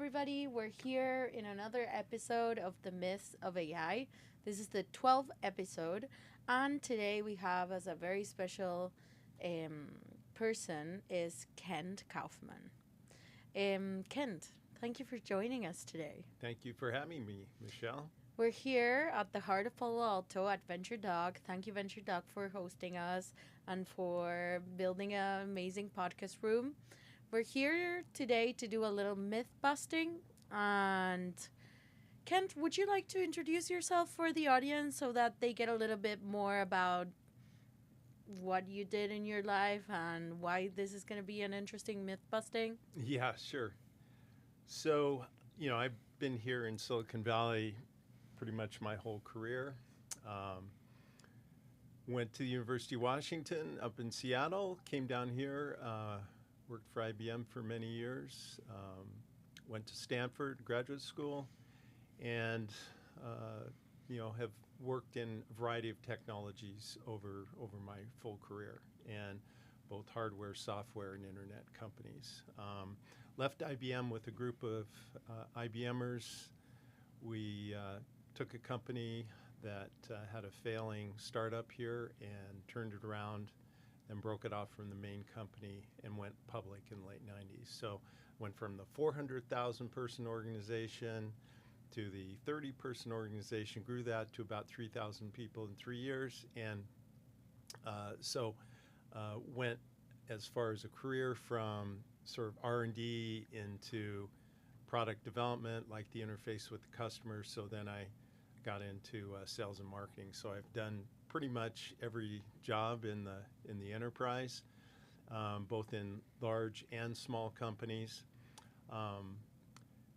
everybody. We're here in another episode of The Myths of AI. This is the 12th episode, and today we have as a very special um, person is Kent Kaufmann. Kent, thank you for joining us today. Thank you for having me, Michelle. We're here at the heart of Palo Alto at Venture Dog. Thank you, Venture Dog, for hosting us and for building an amazing podcast room. We're here today to do a little myth busting. And Kent, would you like to introduce yourself for the audience so that they get a little bit more about what you did in your life and why this is going to be an interesting myth busting? Yeah, sure. So, I've been here in Silicon Valley pretty much my whole career. Went to the University of Washington up in Seattle, came down here, worked for IBM for many years, went to Stanford graduate school, and have worked in a variety of technologies over my full career, and both hardware, software, and internet companies. Left IBM with a group of IBMers. We took a company that had a failing startup here and turned it around, then broke it off from the main company and went public in the late 90s. So went from the 400,000 person organization to the 30-person organization, grew that to about 3,000 people in 3 years, and went as far as a career from sort of R&D into product development, like the interface with the customer. So then I got into sales and marketing. So I've done pretty much every job in the enterprise, both in large and small companies.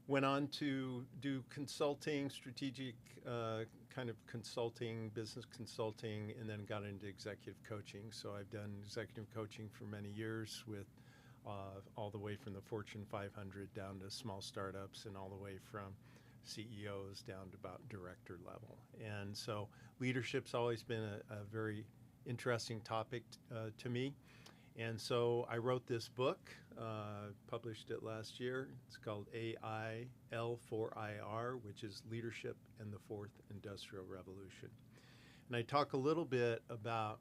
Went on to do consulting, strategic kind of consulting, business consulting, and then got into executive coaching. So I've done executive coaching for many years with all the way from the Fortune 500 down to small startups, and all the way from CEOs down to about director level. And so leadership's always been a very interesting topic to me. And so I wrote this book, published it last year. It's called AI L4IR, which is Leadership in the Fourth Industrial Revolution. And I talk a little bit about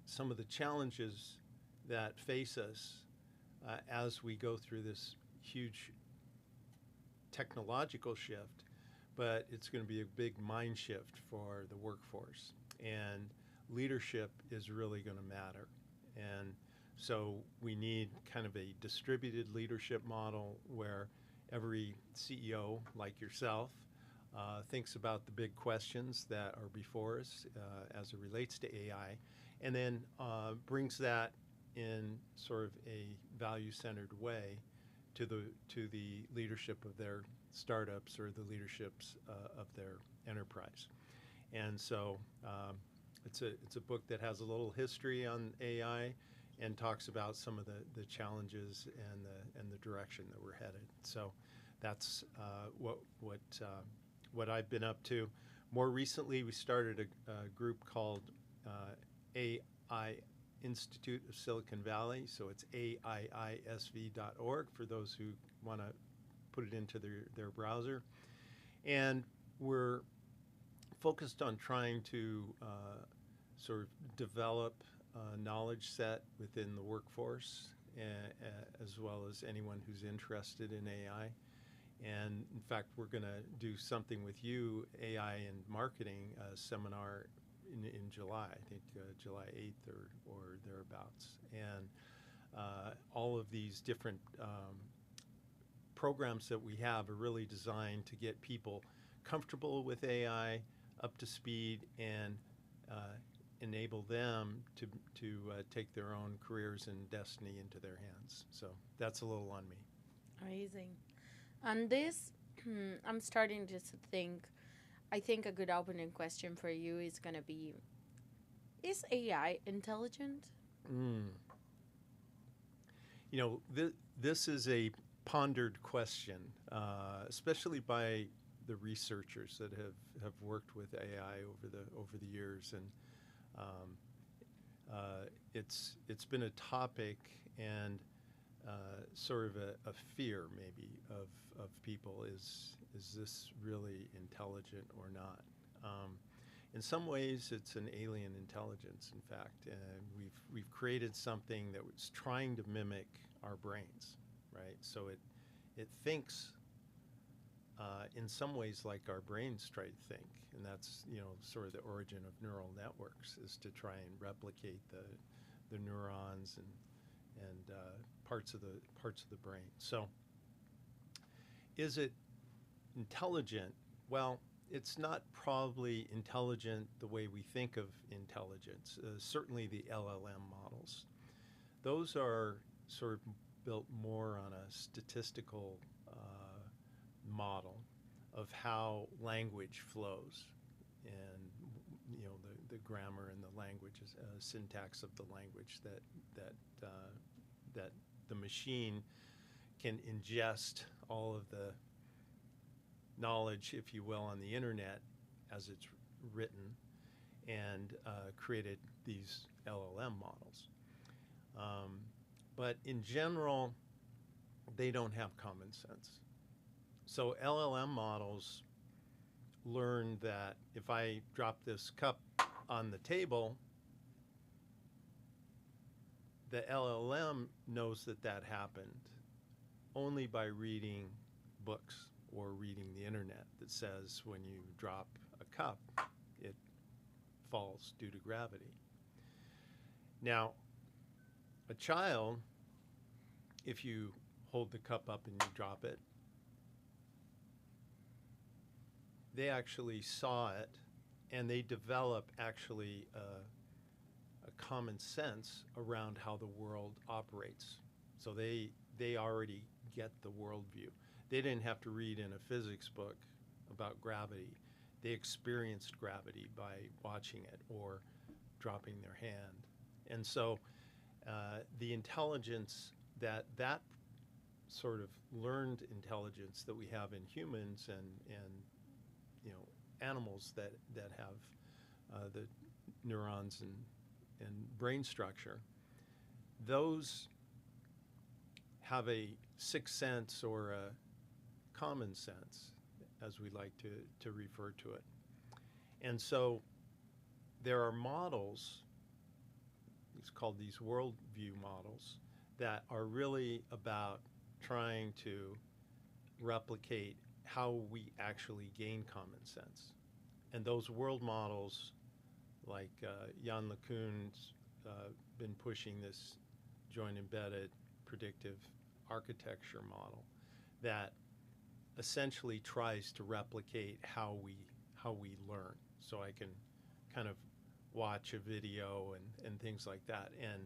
some of the challenges that face us as we go through this huge technological shift, but it's going to be a big mind shift for the workforce. And leadership is really going to matter. And so we need kind of a distributed leadership model where every CEO, like yourself, thinks about the big questions that are before us as it relates to AI, and then brings that in sort of a value-centered way to the leadership of their startups or the leaderships of their enterprise. And so it's a book that has a little history on AI and talks about some of the challenges and the direction that we're headed. So that's what I've been up to. More recently, we started a group called AI Institute of Silicon Valley. So it's AIISV.org for those who want to put it into their browser. And we're focused on trying to sort of develop a knowledge set within the workforce, as well as anyone who's interested in AI. And in fact, we're going to do something with you, AI and marketing seminar in July, I think July 8th or thereabouts. And all of these different programs that we have are really designed to get people comfortable with AI, up to speed, and enable them to take their own careers and destiny into their hands. So that's a little on me. Amazing. And this, I'm starting just to think, I think a good opening question for you is going to be, is AI intelligent? This is a pondered question, especially by the researchers that have worked with AI over the years, and it's been a topic, and sort of a fear maybe of people is this really intelligent or not? In some ways, it's an alien intelligence, in fact, and we've created something that was trying to mimic our brains, right? So it thinks in some ways like our brains try to think, and that's sort of the origin of neural networks, is to try and replicate the neurons and parts of the brain. So, is it intelligent? Well, it's not probably intelligent the way we think of intelligence. Certainly, the LLM models; those are sort of built more on a statistical model of how language flows, and the grammar and the language is syntax of the language that the machine can ingest all of the knowledge, if you will, on the internet as it's written, and created these LLM models. But in general, they don't have common sense. So LLM models learn that if I drop this cup on the table, the LLM knows that happened only by reading books or reading the internet that says when you drop a cup, it falls due to gravity. Now, a child, if you hold the cup up and you drop it, they actually saw it, and they develop actually a common sense around how the world operates. So they already get the worldview. They didn't have to read in a physics book about gravity. They experienced gravity by watching it or dropping their hand. And so the intelligence that sort of learned intelligence that we have in humans and animals that have the neurons and brain structure, those have a sixth sense or a common sense, as we like to refer to it. And so there are models, it's called these worldview models, that are really about trying to replicate how we actually gain common sense. And those world models, like Jan LeCun's been pushing this joint embedded predictive architecture model that essentially tries to replicate how we learn. So I can kind of watch a video and things like that and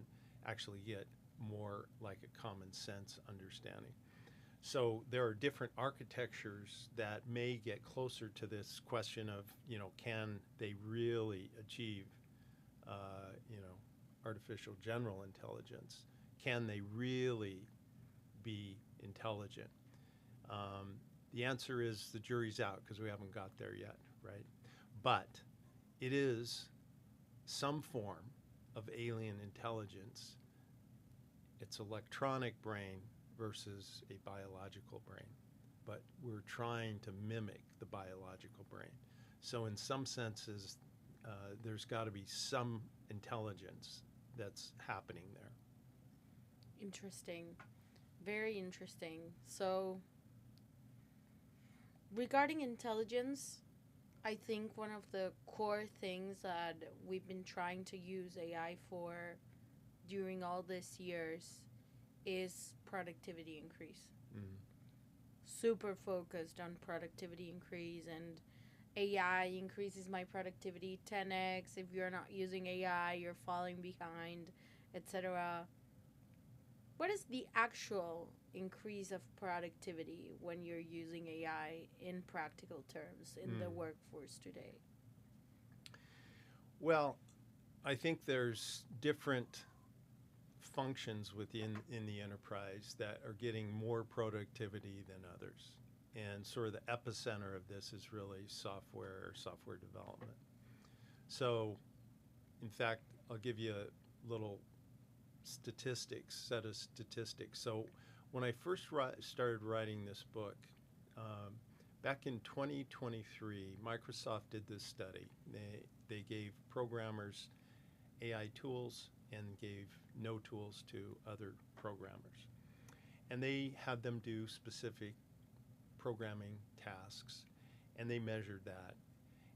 actually get more like a common sense understanding. So there are different architectures that may get closer to this question of, can they really achieve, artificial general intelligence? Can they really be intelligent? The answer is the jury's out, because we haven't got there yet, right? But it is some form of alien intelligence. It's electronic brain versus a biological brain, but we're trying to mimic the biological brain. So in some senses, there's got to be some intelligence that's happening there. Interesting. Very interesting. So, regarding intelligence, I think one of the core things that we've been trying to use AI for during all these years is productivity increase. Mm. Super focused on productivity increase, and AI increases my productivity 10x. If you're not using AI, you're falling behind, etc. What is the actual increase of productivity when you're using AI in practical terms in the workforce today? Well, I think there's different functions within the enterprise that are getting more productivity than others. And sort of the epicenter of this is really software development. So, in fact, I'll give you a little set of statistics. So when I first started writing this book, um, back in 2023, Microsoft did this study. They gave programmers AI tools and gave no tools to other programmers. And they had them do specific programming tasks, and they measured that.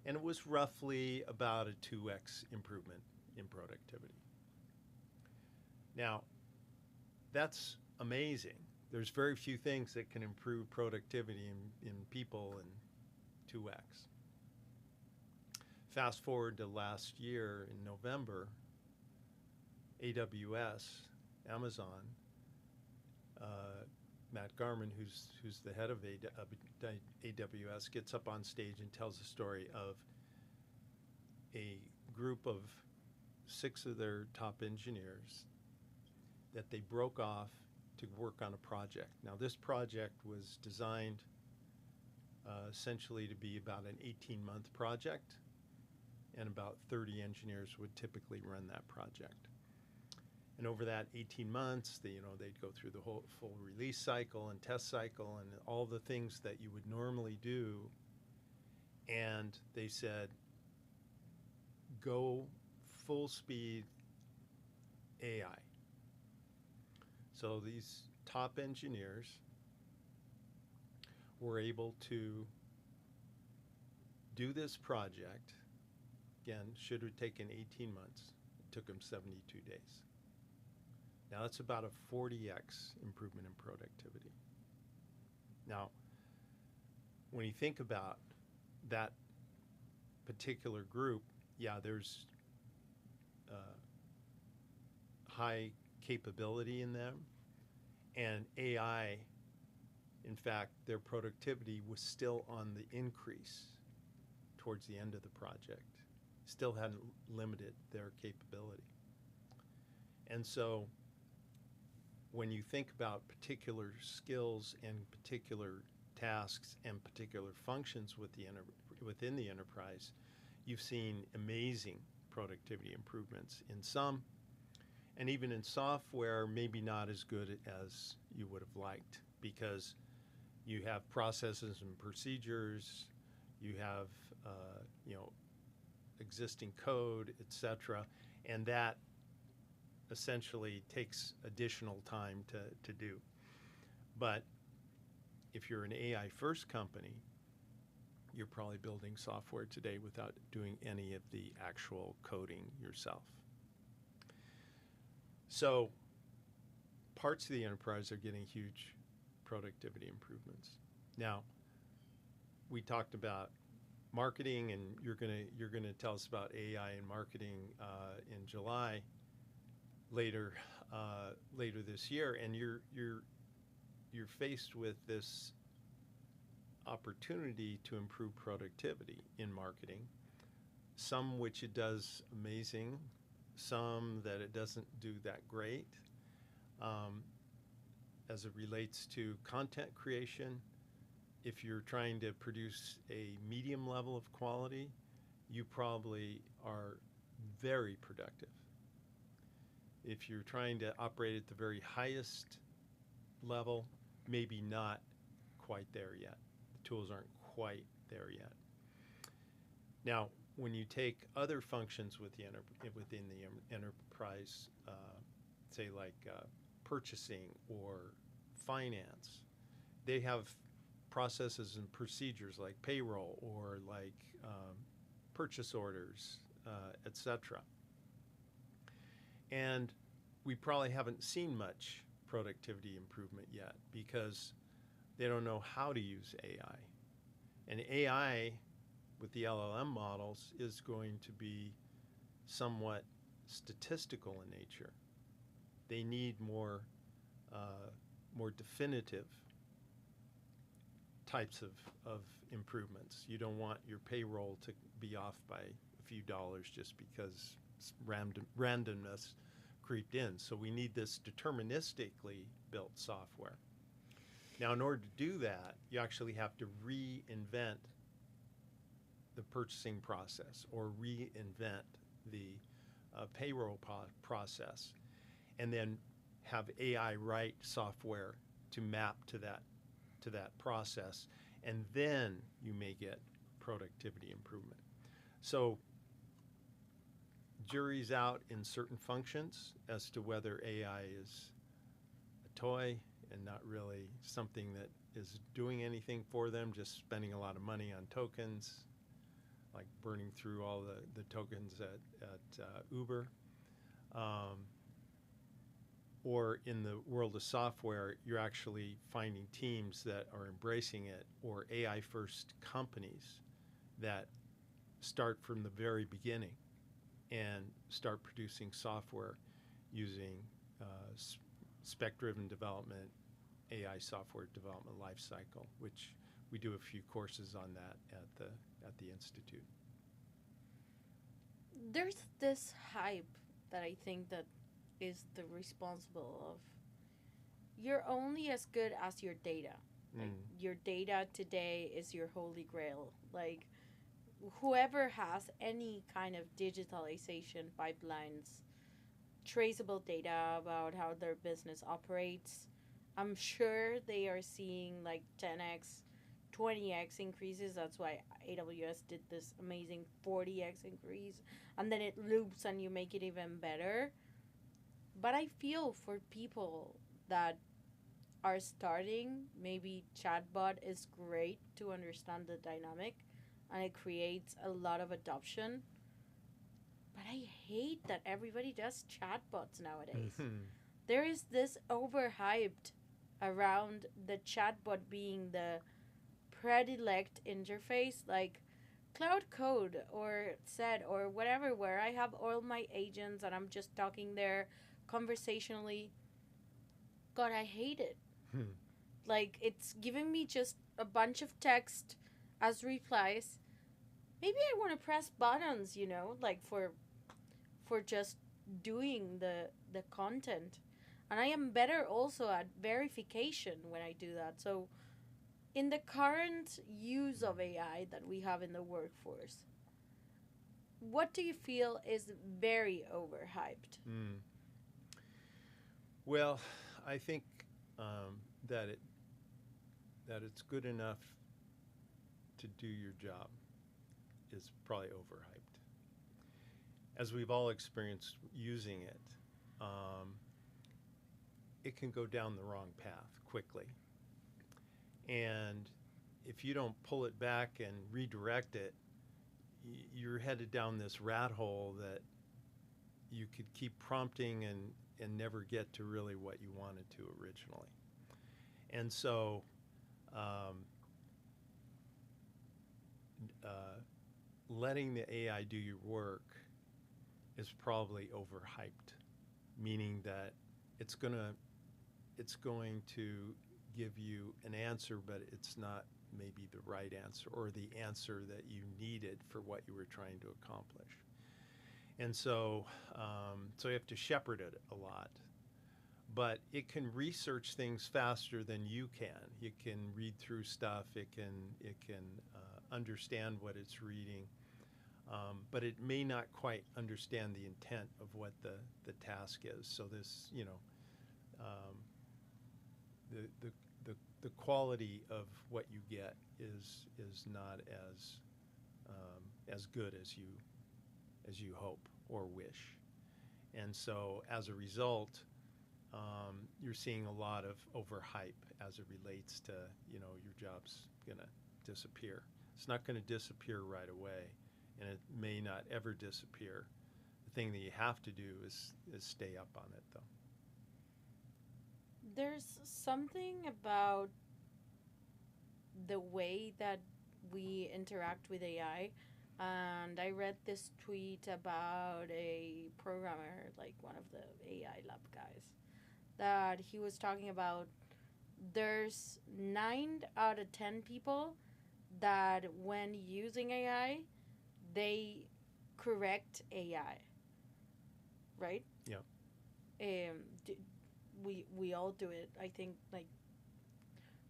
And it was roughly about a 2x improvement in productivity. Now, that's amazing. There's very few things that can improve productivity in people in 2x. Fast forward to last year in November, AWS, Amazon, Matt Garman, who's the head of AWS, gets up on stage and tells the story of a group of 6 of their top engineers that they broke off to work on a project. Now, this project was designed essentially to be about an 18-month project, and about 30 engineers would typically run that project. And over that 18 months, they'd go through the whole full release cycle and test cycle and all the things that you would normally do. And they said, go full speed AI. So these top engineers were able to do this project. Again, should have taken 18 months. It took them 72 days. Now, that's about a 40x improvement in productivity. Now, when you think about that particular group, yeah, there's high capability in them. And AI, in fact, their productivity was still on the increase towards the end of the project. Still hadn't limited their capability. And so when you think about particular skills and particular tasks and particular functions within the enterprise, you've seen amazing productivity improvements in some, and even in software, maybe not as good as you would have liked, because you have processes and procedures, you have existing code, etc., and that essentially takes additional time to do. But if you're an AI first company, you're probably building software today without doing any of the actual coding yourself. So parts of the enterprise are getting huge productivity improvements. Now, we talked about marketing, and you're gonna tell us about AI and marketing in July later this year, and you're faced with this opportunity to improve productivity in marketing, some which it does amazing, some that it doesn't do that great. As it relates to content creation, if you're trying to produce a medium level of quality, you probably are very productive. If you're trying to operate at the very highest level, maybe not quite there yet. The tools aren't quite there yet. Now, when you take other functions within the enterprise, say like purchasing or finance, they have processes and procedures like payroll or like purchase orders, etc. And we probably haven't seen much productivity improvement yet because they don't know how to use AI. And AI with the LLM models is going to be somewhat statistical in nature. They need more definitive types of improvements. You don't want your payroll to be off by a few dollars just because randomness creeped in. So we need this deterministically built software. Now, in order to do that, you actually have to reinvent the purchasing process or reinvent the payroll process. and then have AI write software to map to that process, and then you may get productivity improvement. So jury's out in certain functions as to whether AI is a toy and not really something that is doing anything for them, just spending a lot of money on tokens, like burning through all the tokens at Uber. Um, or in the world of software, you're actually finding teams that are embracing it, or AI first companies that start from the very beginning and start producing software using spec-driven development, AI software development lifecycle, which we do a few courses on that at the institute. There's this hype that I think that is the responsible of you're only as good as your data. Like your data today is your holy grail. Like whoever has any kind of digitalization pipelines, traceable data about how their business operates, I'm sure they are seeing like 10x, 20x increases. That's why AWS did this amazing 40x increase. And then it loops and you make it even better. But I feel for people that are starting, maybe chatbot is great to understand the dynamic and it creates a lot of adoption. But I hate that everybody does chatbots nowadays. There is this overhyped around the chatbot being the predilect interface, like Cloud Code or Set or whatever, where I have all my agents and I'm just talking there conversationally. God, I hate it. Like, it's giving me just a bunch of text as replies. Maybe I want to press buttons, like for just doing the content. And I am better also at verification when I do that. So, in the current use of AI that we have in the workforce, what do you feel is very overhyped? Well, I think that it's good enough to do your job is probably overhyped. As we've all experienced using it, it can go down the wrong path quickly. And if you don't pull it back and redirect it, you're headed down this rat hole that you could keep prompting and never get to really what you wanted to originally. And so letting the AI do your work is probably overhyped, meaning that it's going to give you an answer, but it's not maybe the right answer or the answer that you needed for what you were trying to accomplish. And so you have to shepherd it a lot. But it can research things faster than you can. It can read through stuff. It can understand what it's reading. But it may not quite understand the intent of what the task is. So this, the quality of what you get is not as good as you hope or wish. And so as a result, you're seeing a lot of overhype as it relates to, your job's going to disappear. It's not going to disappear right away, and it may not ever disappear. The thing that you have to do is stay up on it, though. There's something about the way that we interact with AI. And I read this tweet about a programmer, like one of the AI lab guys, that he was talking about there's 9 out of 10 people that when using AI, they correct AI, right? Yeah. We all do it, I think, like,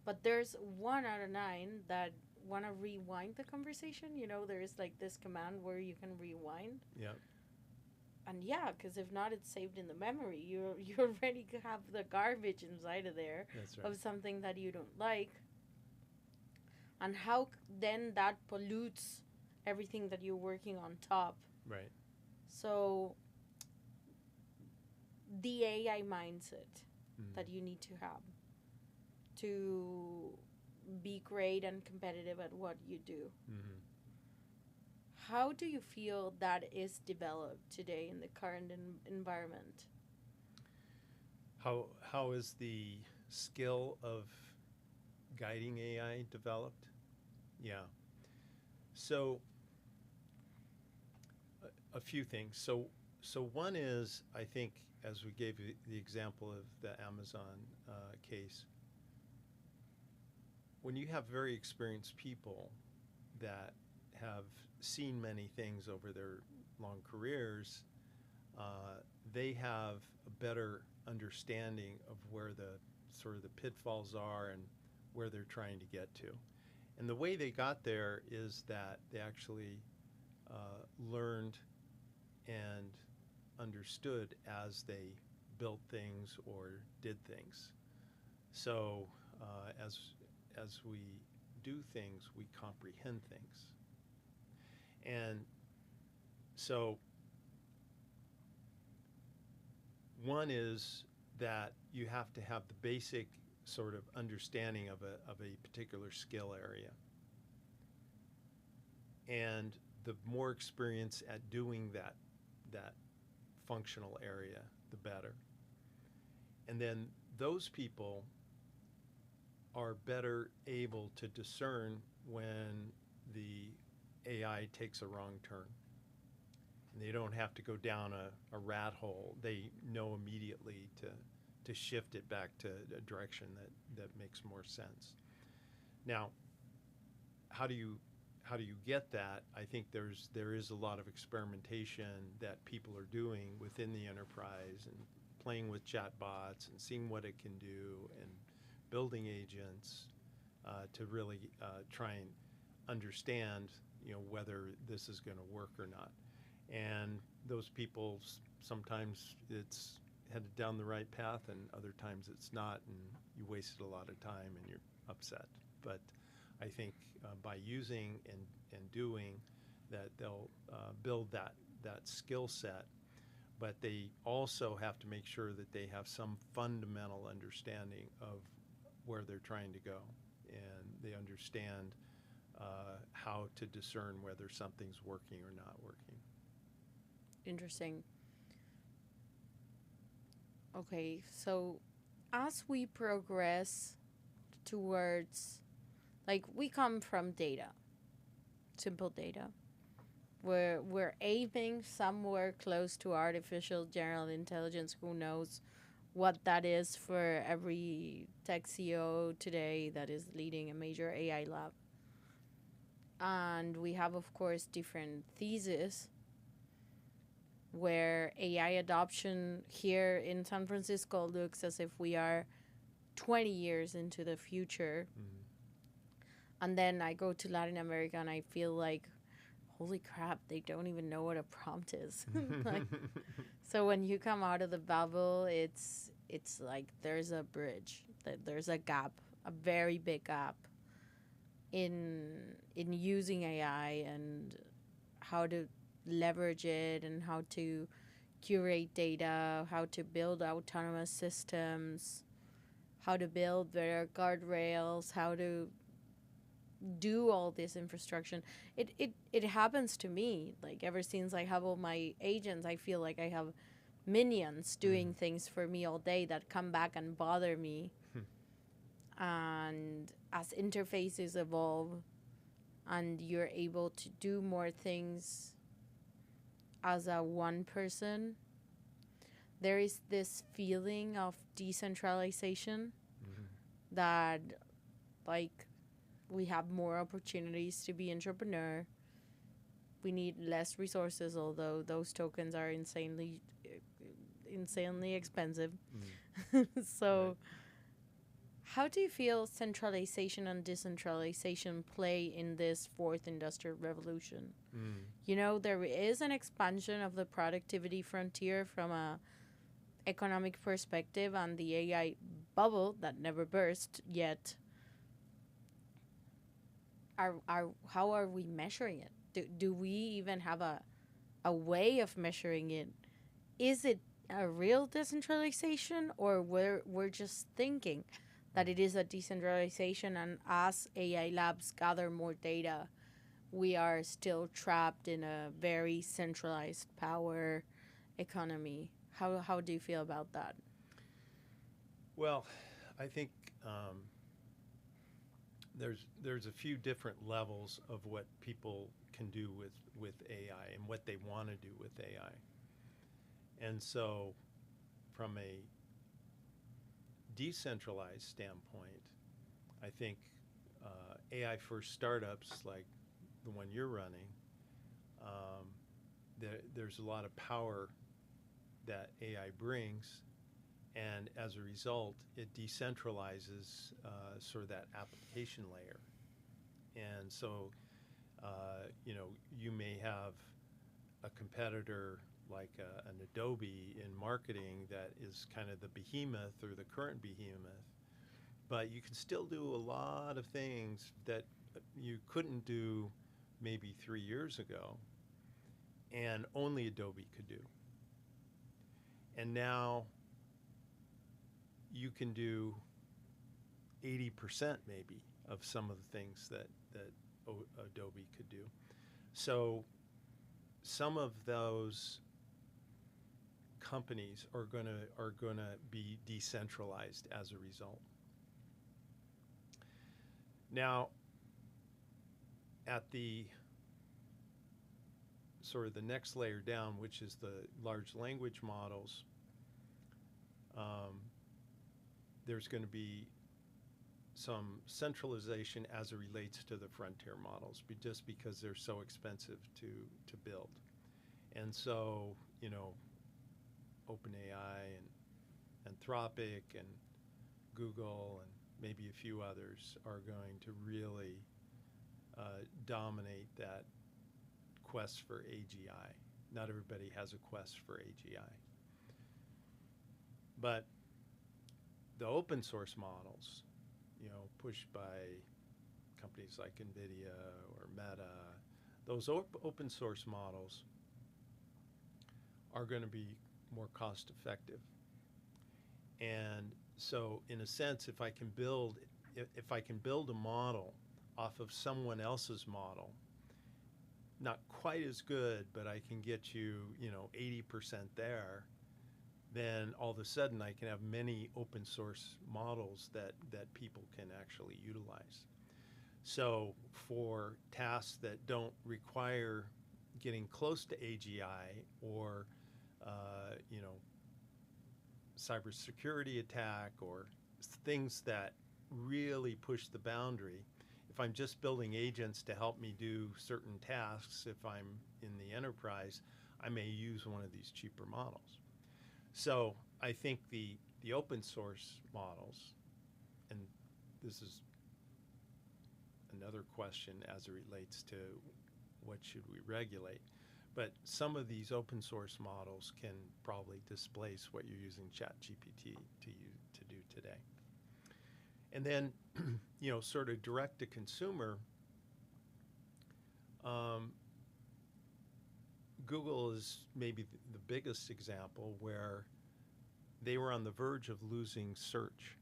but there's 1 out of 9 that want to rewind the conversation. There is like this command where you can rewind. Yeah. And yeah, because if not, it's saved in the memory. You already have the garbage inside of there That's right. of something that you don't like, and how then that pollutes everything that you're working on top. Right. So the AI mindset Mm. that you need to have to be great and competitive at what you do. Mm-hmm. How do you feel that is developed today in the current environment? How is the skill of guiding AI developed? Yeah. So a few things. So one is, I think, as we gave you the example of the Amazon case, when you have very experienced people that have seen many things over their long careers, they have a better understanding of where the sort of the pitfalls are and where they're trying to get to. And the way they got there is that they actually learned and understood as they built things or did things. So as we do things, we comprehend things. And so one is that you have to have the basic sort of understanding of a particular skill area. And the more experience at doing that functional area, the better. And then those people are better able to discern when the AI takes a wrong turn. And they don't have to go down a rat hole. They know immediately to shift it back to a direction that makes more sense. Now, how do you get that? I think there is a lot of experimentation that people are doing within the enterprise and playing with chatbots and seeing what it can do and building agents to really try and understand, whether this is going to work or not. And those people, sometimes it's headed down the right path and other times it's not, and you wasted a lot of time and you're upset. But I think by using and doing that, they'll build that skill set, but they also have to make sure that they have some fundamental understanding of where they're trying to go, and they understand how to discern whether something's working or not working. Interesting. Okay, so as we progress towards, like, we come from data, simple data. We're aiming somewhere close to artificial general intelligence. Who knows what that is for every tech CEO today that is leading a major AI lab. And we have, of course, different theses where AI adoption here in San Francisco looks as if we are 20 years into the future. Mm-hmm. And then I go to Latin America and I feel like, holy crap, they don't even know what a prompt is. Like, so when you come out of the bubble, it's like there's a bridge, there's a gap, a very big gap in using AI and how to leverage it and how to curate data, how to build autonomous systems, how to build better guardrails, how to do all this infrastructure. It happens to me. Like, ever since I have all my agents, I feel like I have minions doing things for me all day that come back and bother me. And as interfaces evolve and you're able to do more things as a one person, there is this feeling of decentralization that, like, we have more opportunities to be entrepreneur. We need less resources, although those tokens are insanely expensive. So How do you feel centralization and decentralization play in this fourth industrial revolution? Mm. You know, there is an expansion of the productivity frontier from a economic perspective, and the AI bubble that never burst yet. Are how are we measuring it? Do we even have a way of measuring it? Is it a real decentralization, or we're just thinking that it is a decentralization, and as AI labs gather more data, we are still trapped in a very centralized power economy? How do you feel about that? Well, I think um, there's a few different levels of what people can do with AI and what they want to do with AI. And so, from a decentralized standpoint, I think AI first startups like the one you're running, um, there's a lot of power that AI brings, and as a result, it decentralizes sort of that application layer. And so, you may have a competitor like an Adobe in marketing that is kind of the behemoth or the current behemoth, but you can still do a lot of things that you couldn't do maybe 3 years ago, and only Adobe could do. And now you can do 80% maybe of some of the things that Adobe could do. So some of those companies are gonna be decentralized as a result. Now, at the sort of the next layer down, which is the large language models, um, there's going to be some centralization as it relates to the frontier models, just because they're so expensive to build. And so, OpenAI and Anthropic and Google and maybe a few others are going to really dominate that quest for AGI. Not everybody has a quest for AGI. But the open source models, pushed by companies like NVIDIA or Meta, those open source models are going to be more cost effective. And so, in a sense, if I can build a model off of someone else's model, not quite as good, but I can get you, 80% there, then all of a sudden I can have many open source models that people can actually utilize. So for tasks that don't require getting close to AGI or, cybersecurity attack or things that really push the boundary, if I'm just building agents to help me do certain tasks, if I'm in the enterprise, I may use one of these cheaper models. So I think the open source models, and this is another question as it relates to what should we regulate, but some of these open source models can probably displace what you're using ChatGPT to do today. And then, sort of direct to consumer, Google is maybe the biggest example where they were on the verge of losing search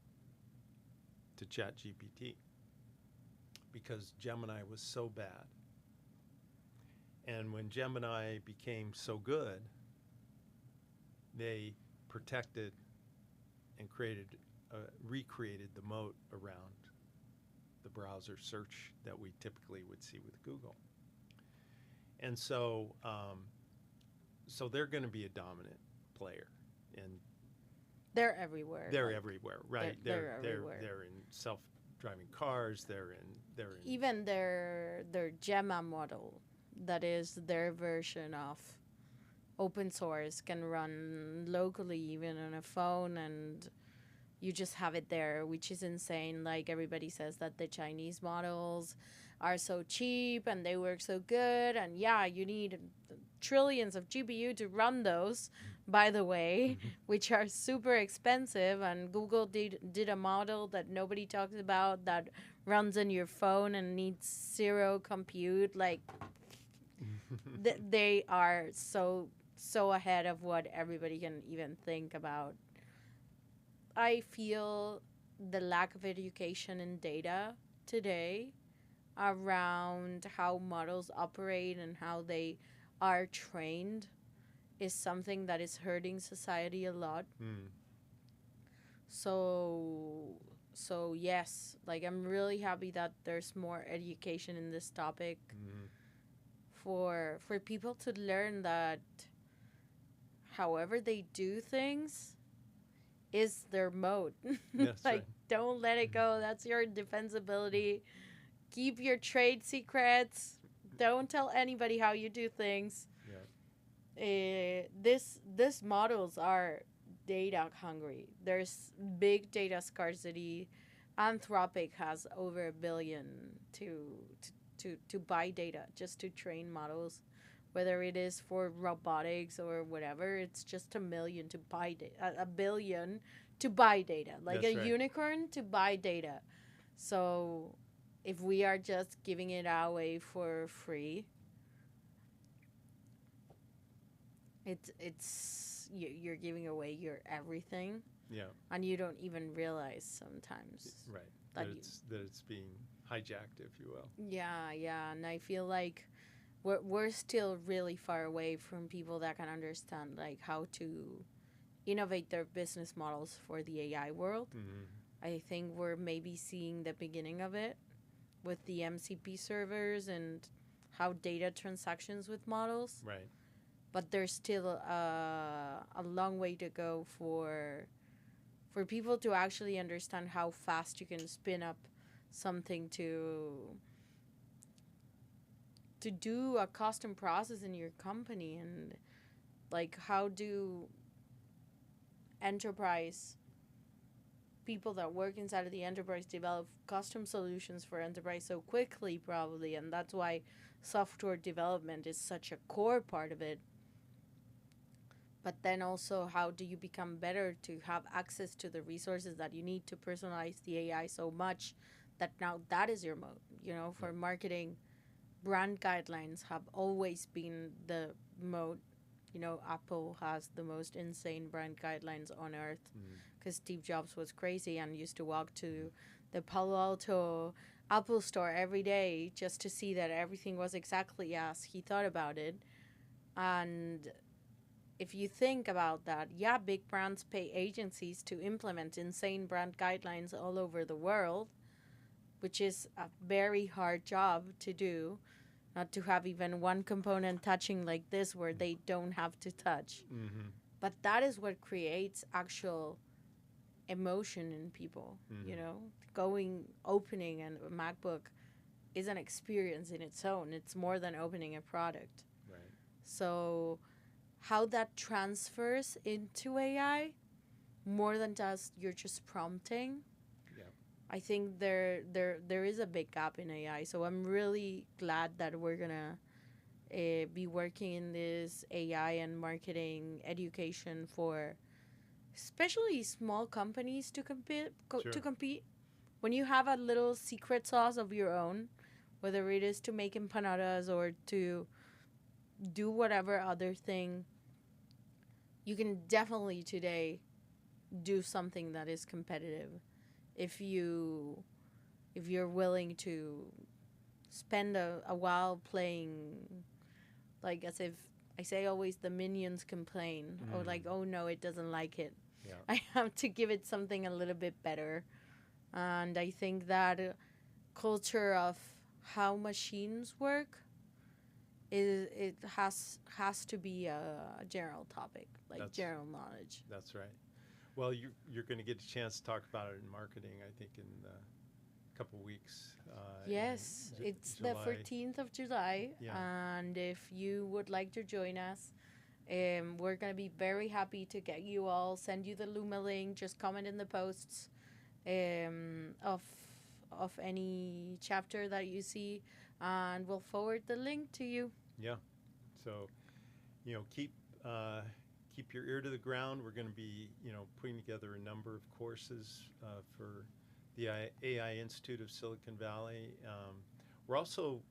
to ChatGPT because Gemini was so bad. And when Gemini became so good, they protected and recreated the moat around the browser search that we typically would see with Google. And so they're going to be a dominant player, and They're everywhere. they're like, everywhere, right? they're everywhere. They're in self-driving cars. They're in Even their Gemma model, that is their version of open source, can run locally even on a phone, and you just have it there, which is insane. Like everybody says that the Chinese models are so cheap and they work so good, and yeah, you need trillions of GPU to run those, by the way, which are super expensive. And Google did a model that nobody talks about that runs on your phone and needs zero compute. Like they are so ahead of what everybody can even think about. I feel the lack of education and data today around how models operate and how they are trained is something that is hurting society a lot. Mm. So so yes, like I'm really happy that there's more education in this topic Mm. for people to learn that however they do things is their mode. That's Like right. don't let it go. That's your defensibility. Keep your trade secrets. Don't tell anybody how you do things. Yeah. This models are data hungry. There's big data scarcity. Anthropic has over 1 billion to buy data just to train models, whether it is for robotics or whatever. It's just 1 million to buy data, 1 billion to buy data, like That's a right. unicorn to buy data. So if we are just giving it away for free, you're giving away your everything, Yeah. and you don't even realize sometimes Right. that That it's being hijacked, if you will. yeah, and I feel like we're still really far away from people that can understand like how to innovate their business models for the AI world. Mm-hmm. I think we're maybe seeing the beginning of it with the MCP servers and how data transactions with models, Right. but there's still a long way to go for people to actually understand how fast you can spin up something to do a custom process in your company, and like how do enterprise people that work inside of the enterprise develop custom solutions for enterprise so quickly, probably. And that's why software development is such a core part of it. But then also, how do you become better to have access to the resources that you need to personalize the AI so much that now that is your mode? You know, for marketing, brand guidelines have always been the mode. You know, Apple has the most insane brand guidelines on earth Mm. because Steve Jobs was crazy and used to walk to the Palo Alto Apple store every day just to see that everything was exactly as he thought about it. And if you think about that, yeah, big brands pay agencies to implement insane brand guidelines all over the world, which is a very hard job to do. Not to have even one component touching like this where they don't have to touch. Mm-hmm. But that is what creates actual emotion in people, Mm-hmm. you know? Going, opening a MacBook is an experience in its own. It's more than opening a product. Right. So how that transfers into AI, more than just you're just prompting. Yeah. I think there is a big gap in AI. So I'm really glad that we're gonna be working in this AI and marketing education for especially small companies to Sure. to compete. When you have a little secret sauce of your own, whether it is to make empanadas or to do whatever other thing, you can definitely today do something that is competitive if you're willing to spend a while playing, like as if I say always the minions complain or like, oh no, it doesn't like it. Yeah. I have to give it something a little bit better. And I think that culture of how machines work has to be a general topic, like That's general knowledge. that's right. Well, you're going to get a chance to talk about it in marketing, I think, in a couple weeks. Yes, it's the July. 14th of July, Yeah. and if you would like to join us, We're gonna be very happy to get you all. Send you the Luma link. Just comment in the posts of any chapter that you see, and we'll forward the link to you. Yeah. So, uh, keep your ear to the ground. We're going to be, putting together a number of courses for the AI Institute of Silicon Valley. We're also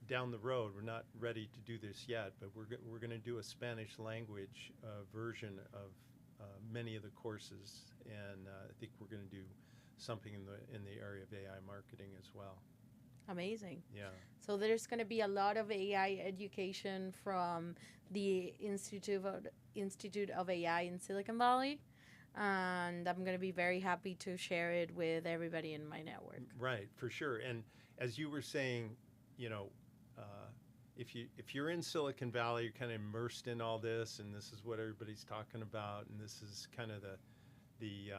down the road. We're not ready to do this yet, but we're going to do a Spanish language version of many of the courses, and I think we're going to do something in the area of AI marketing as well. Amazing. Yeah. So there's going to be a lot of AI education from the Institute of AI in Silicon Valley, and I'm going to be very happy to share it with everybody in my network. Right, for sure. And as you were saying, you know, uh, if you're in Silicon Valley, you're kind of immersed in all this, and this is what everybody's talking about, and this is kind of the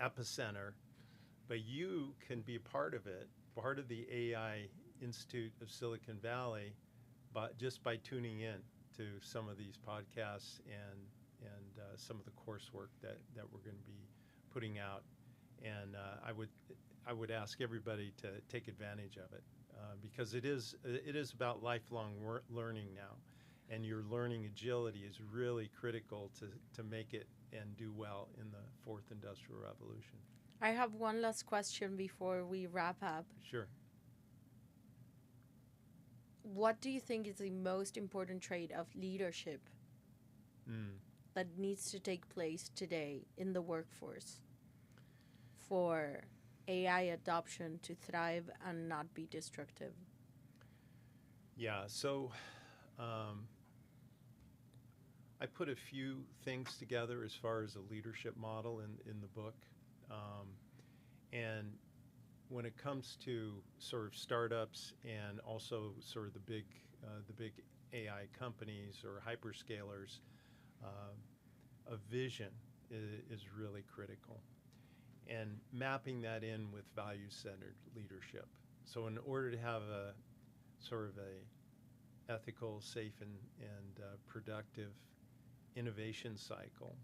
epicenter. But you can be part of it, part of the AI Institute of Silicon Valley, but just by tuning in to some of these podcasts and some of the coursework that we're going to be putting out. And I would ask everybody to take advantage of it because it is about lifelong learning now, and your learning agility is really critical to make it and do well in the fourth industrial revolution. I have one last question before we wrap up. Sure. What do you think is the most important trait of leadership that needs to take place today in the workforce for AI adoption to thrive and not be destructive? Yeah, so I put a few things together as far as a leadership model in the book. And when it comes to sort of startups and also sort of the big AI companies or hyperscalers, a vision is really critical, and mapping that in with value-centered leadership. So in order to have a sort of a ethical, safe, and productive innovation cycle,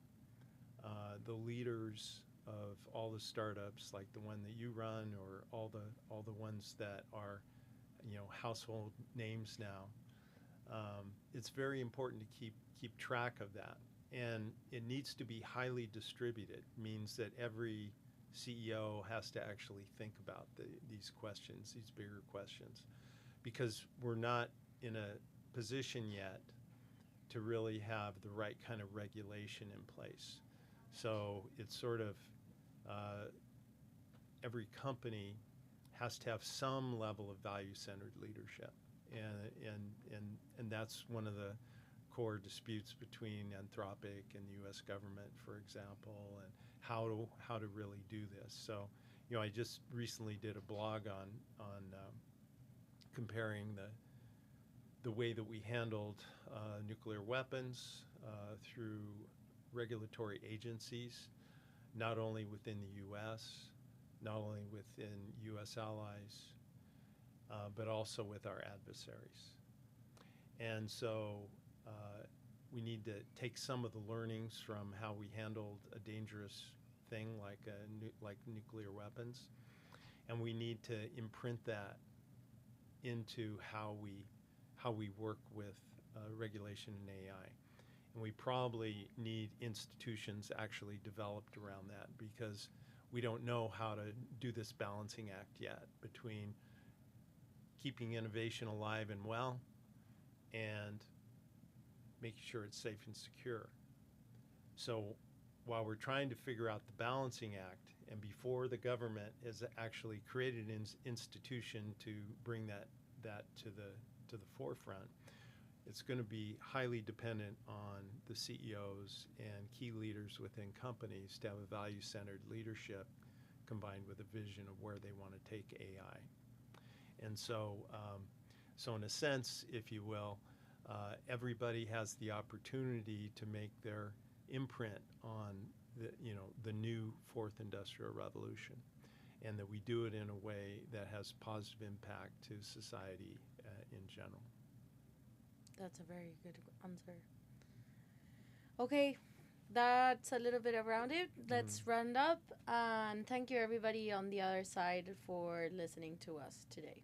the leaders of all the startups, like the one that you run, or all the ones that are, household names now, it's very important to keep track of that, and it needs to be highly distributed. Means that every CEO has to actually think about these questions, these bigger questions, because we're not in a position yet to really have the right kind of regulation in place. So it's sort of every company has to have some level of value-centered leadership, and that's one of the core disputes between Anthropic and the U.S. government, for example, and how to really do this. So, I just recently did a blog on comparing the way that we handled nuclear weapons through regulatory agencies, not only within the U.S., not only within U.S. allies, but also with our adversaries. And so we need to take some of the learnings from how we handled a dangerous thing like nuclear weapons, and we need to imprint that into how we work with regulation in AI. And we probably need institutions actually developed around that, because we don't know how to do this balancing act yet between keeping innovation alive and well and making sure it's safe and secure. So while we're trying to figure out the balancing act, and before the government has actually created an institution to bring that to the forefront, it's going to be highly dependent on the CEOs and key leaders within companies to have a value-centered leadership combined with a vision of where they want to take AI. And so, so in a sense, if you will, everybody has the opportunity to make their imprint on the new fourth industrial revolution, and that we do it in a way that has positive impact to society in general. That's a very good answer. Okay, that's a little bit around it. Mm. Let's round up and thank you everybody on the other side for listening to us today.